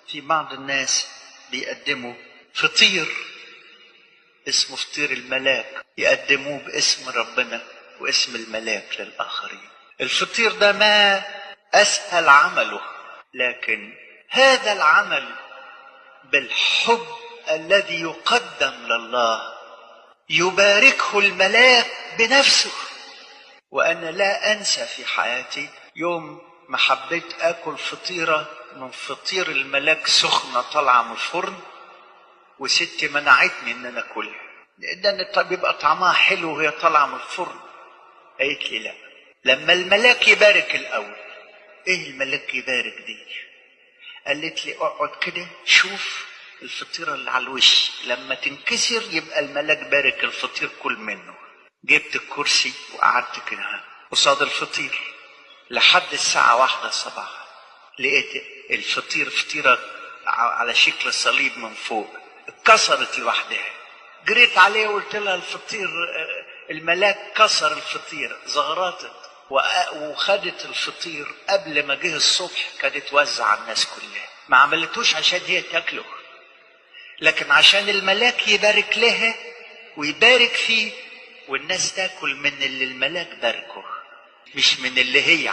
في بعض الناس بيقدموا فطير اسمه فطير الملاك، يقدموه باسم ربنا واسم الملاك للآخرين. الفطير ده ما أسهل عمله، لكن هذا العمل بالحب الذي يقدم لله يباركه الملاك بنفسه. وأنا لا أنسى في حياتي يوم ما حبيت آكل فطيرة من فطير الملاك سخنة طالعة من الفرن، وستي منعتني إن أنا أكلها، لأن طب يبقى طعمها حلو وهي طالعة من الفرن. قالت لي لا، لما الملاك يبارك الأول. إيه الملاك يبارك دي؟ قالت لي اقعد كده شوف الفطيرة اللي على الوش، لما تنكسر يبقى الملاك بارك الفطير كل منه. جبت الكرسي وقعدت كده قصاد الفطير لحد الساعة 1 صباحا. لقيت الفطير فطيرة على شكل صليب من فوق اتكسرت لوحدها. جريت عليه وقلت لها الفطير، الملاك كسر الفطير. زغرطت وخدت الفطير قبل ما جه الصبح كانت توزع على الناس كلها. ما عملتوش عشان هي تاكله، لكن عشان الملاك يبارك لها ويبارك فيه، والناس تاكل من اللي الملاك باركه مش من اللي هي